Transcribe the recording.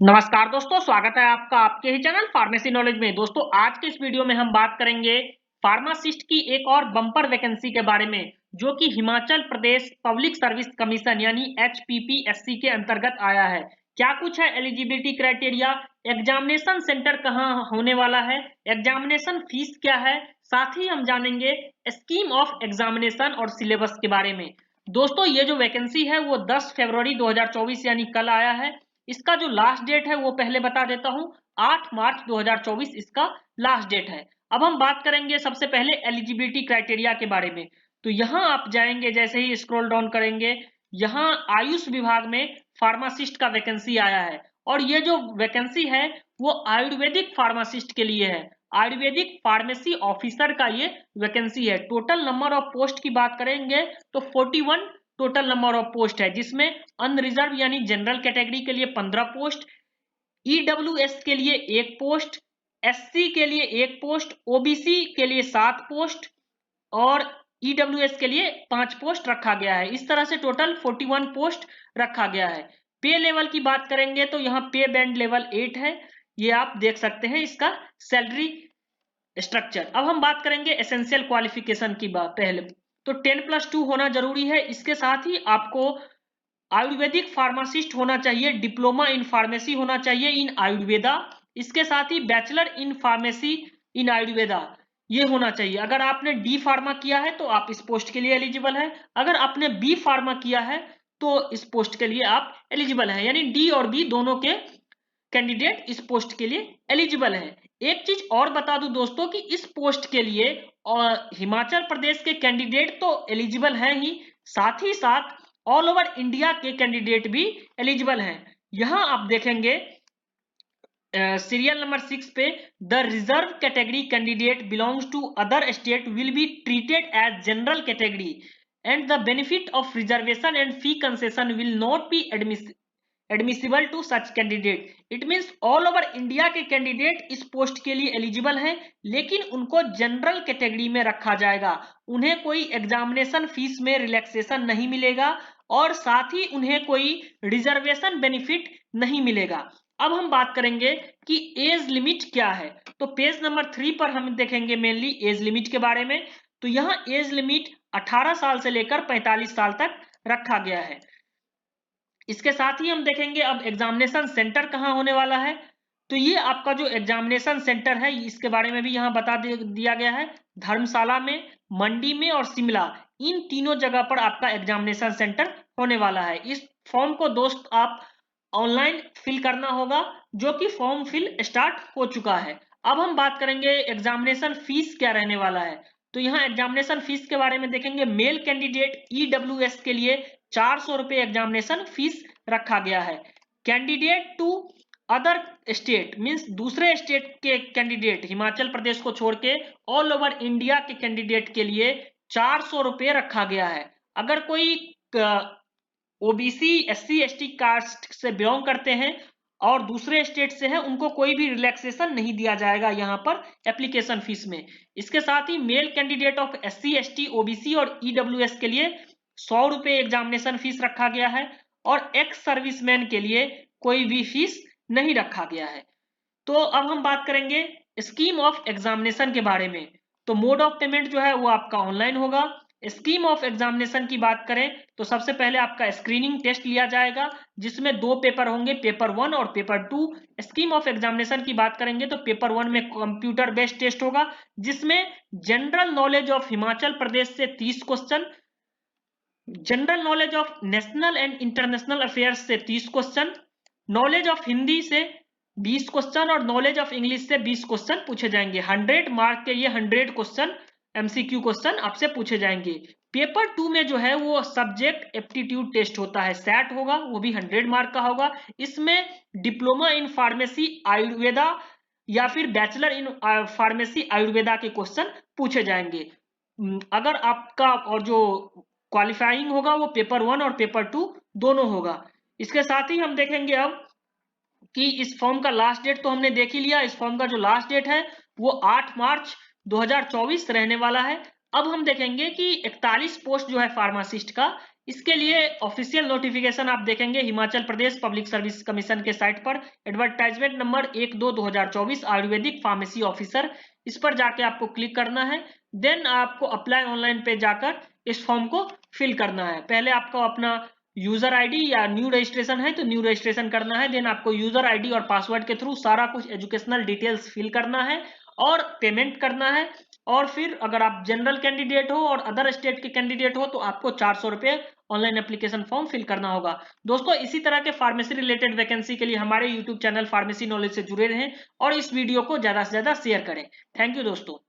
नमस्कार दोस्तों, स्वागत है आपका आपके ही चैनल फार्मेसी नॉलेज में। दोस्तों, आज के इस वीडियो में हम बात करेंगे फार्मासिस्ट की एक और बम्पर वैकेंसी के बारे में, जो कि Himachal Pradesh public service commission यानी एचपीपीएससी के अंतर्गत आया है। क्या कुछ है एलिजिबिलिटी क्राइटेरिया, एग्जामिनेशन सेंटर कहाँ होने वाला है, एग्जामिनेशन फीस क्या है, साथ ही हम जानेंगे स्कीम ऑफ एग्जामिनेशन और सिलेबस के बारे में। दोस्तों, ये जो वैकेंसी है वो 10 फरवरी 2024 यानी कल आया है। इसका जो लास्ट डेट है वो पहले बता देता हूं, 8 मार्च 2024 इसका लास्ट डेट है। अब हम बात करेंगे सबसे पहले एलिजिबिलिटी क्राइटेरिया के बारे में। तो यहाँ आप जाएंगे, जैसे ही स्क्रॉल डाउन करेंगे, यहाँ आयुष विभाग में फार्मासिस्ट का वैकेंसी आया है। और ये जो वैकेंसी है वो आयुर्वेदिक फार्मासिस्ट के लिए है। आयुर्वेदिक फार्मेसी ऑफिसर का ये वैकेंसी है। टोटल नंबर ऑफ पोस्ट की बात करेंगे तो 41 टोटल नंबर ऑफ पोस्ट है, जिसमें अनरिजर्व यानी जनरल कैटेगरी के लिए 15 पोस्ट, ईडब्ल्यूएस के लिए 1 पोस्ट, एससी के लिए 1 पोस्ट, ओबीसी के लिए 7 पोस्ट और ईडब्ल्यूएस के लिए 5 पोस्ट रखा गया है। इस तरह से टोटल 41 पोस्ट रखा गया है। पे लेवल की बात करेंगे तो यहाँ पे बैंड लेवल 8 है। ये आप देख सकते हैं इसका सैलरी स्ट्रक्चर। अब हम बात करेंगे एसेंशियल क्वालिफिकेशन की बात। पहले तो 10+2 होना जरूरी है। इसके साथ ही आपको आयुर्वेदिक फार्मासिस्ट होना चाहिए, डिप्लोमा इन फार्मेसी होना चाहिए इन आयुर्वेदा। इसके साथ ही bachelor in pharmacy in Ayurveda ये होना चाहिए। अगर आपने डी फार्मा किया है तो आप इस पोस्ट के लिए एलिजिबल है। अगर आपने बी फार्मा किया है तो इस पोस्ट के लिए आप एलिजिबल हैं, यानी डी और बी दोनों के कैंडिडेट इस पोस्ट के लिए एलिजिबल हैं। एक चीज और बता दूं दोस्तों कि इस पोस्ट के लिए हिमाचल प्रदेश के कैंडिडेट तो एलिजिबल हैं ही, साथ ही साथ ऑल ओवर इंडिया के कैंडिडेट भी एलिजिबल हैं। यहां आप देखेंगे सीरियल नंबर 6 पे, the reserve category candidate belongs to other state will be treated as general category and the benefit of reservation and fee concession will not be admissible to such candidate. It means all over India के candidate इस post के लिए eligible हैं, लेकिन उनको general category में रखा जाएगा। उन्हें कोई एग्जामिनेशन फीस में रिलैक्सेशन नहीं मिलेगा और साथ ही उन्हें कोई रिजर्वेशन बेनिफिट नहीं मिलेगा। अब हम बात करेंगे कि एज लिमिट क्या है। तो पेज नंबर 3 पर हम देखेंगे मेनली एज लिमिट के बारे में। तो यहाँ एज लिमिट 18 साल से लेकर 45 साल तक रखा गया है। इसके साथ ही हम देखेंगे अब एग्जामिनेशन सेंटर कहाँ होने वाला है। तो ये आपका जो एग्जामिनेशन सेंटर है इसके बारे में भी यहाँ बता दिया गया है। धर्मशाला में, मंडी में और शिमला, इन तीनों जगह पर आपका एग्जामिनेशन सेंटर होने वाला है। इस फॉर्म को दोस्त आप ऑनलाइन फिल करना होगा, जो कि फॉर्म फिल स्टार्ट हो चुका है। अब हम बात करेंगे एग्जामिनेशन फीस क्या रहने वाला है। तो यहाँ एग्जामिनेशन फीस के बारे में देखेंगे। मेल कैंडिडेट ईडब्ल्यूएस के लिए 400 रुपए एग्जामिनेशन फीस रखा गया है। Candidate to other state means दूसरे स्टेट के कैंडिडेट, हिमाचल प्रदेश को छोड़ के ऑल ओवर इंडिया के कैंडिडेट के लिए 400 रुपए रखा गया है। अगर कोई ओबीसी एससी एसटी कास्ट से बिलोंग करते हैं और दूसरे स्टेट से है, उनको कोई भी रिलैक्सेशन नहीं दिया जाएगा यहाँ पर एप्लीकेशन फीस में। इसके साथ ही male candidate of SC ST OBC और ईडब्ल्यूएस के लिए 100 रुपए एग्जामिनेशन फीस रखा गया है और एक्स सर्विसमैन के लिए कोई भी फीस नहीं रखा गया है। तो अब हम बात करेंगे स्कीम ऑफ एग्जामिनेशन के बारे में। तो मोड ऑफ पेमेंट जो है वो आपका ऑनलाइन होगा। स्कीम ऑफ एग्जामिनेशन की बात करें तो सबसे पहले आपका स्क्रीनिंग टेस्ट लिया जाएगा, जिसमें 2 पेपर होंगे, पेपर 1 और पेपर 2। स्कीम ऑफ एग्जामिनेशन की बात करेंगे तो पेपर 1 में कंप्यूटर बेस्ड टेस्ट होगा, जिसमें general knowledge of Himachal Pradesh से 30 question, general knowledge of national and international affairs से 30 क्वेश्चन, नॉलेज ऑफ हिंदी से 20 क्वेश्चन और नॉलेज ऑफ इंग्लिश से 20 क्वेश्चन पूछे जाएंगे। 100 मार्क के ये 100 क्वेश्चन एमसीक्यू क्वेश्चन आपसे पूछे जाएंगे। पेपर 2 में जो है वो सब्जेक्ट एप्टीट्यूड टेस्ट होता है, सैट होगा, वो भी 100 मार्क का होगा। इसमें डिप्लोमा इन फार्मेसी आयुर्वेदा या फिर बैचलर इन फार्मेसी आयुर्वेदा के क्वेश्चन पूछे जाएंगे। अगर आपका और जो क्वालिफाइंग होगा वो पेपर 1 और पेपर 2 दोनों होगा। इसके साथ ही हम देखेंगे अब कि इस फॉर्म का लास्ट डेट तो हमने देख ही लिया। इस फॉर्म का जो लास्ट डेट है वो 8 मार्च 2024 रहने वाला है। अब हम देखेंगे कि 41 पोस्ट जो है फार्मासिस्ट का, इसके लिए ऑफिशियल नोटिफिकेशन आप देखेंगे Himachal Pradesh public service commission के साइट पर, advertisement number 12/2024 Ayurvedic pharmacy officer, इस पर जाके आपको क्लिक करना है। देन आपको अप्लाई ऑनलाइन पे जाकर इस फॉर्म को फिल करना है। पहले आपको अपना यूजर आईडी या न्यू रजिस्ट्रेशन है तो न्यू रजिस्ट्रेशन करना है। देन आपको यूजर आईडी और पासवर्ड के थ्रू सारा कुछ एजुकेशनल डिटेल्स फिल करना है और पेमेंट करना है। और फिर अगर आप जनरल कैंडिडेट हो और अदर स्टेट के कैंडिडेट हो तो आपको 400 रुपये ऑनलाइन एप्लीकेशन फॉर्म फिल करना होगा। दोस्तों इसी तरह के फार्मेसी रिलेटेड वैकेंसी के लिए हमारे यूट्यूब चैनल फार्मेसी नॉलेज से जुड़े रहें और इस वीडियो को ज्यादा से ज्यादा शेयर करें। थैंक यू दोस्तों।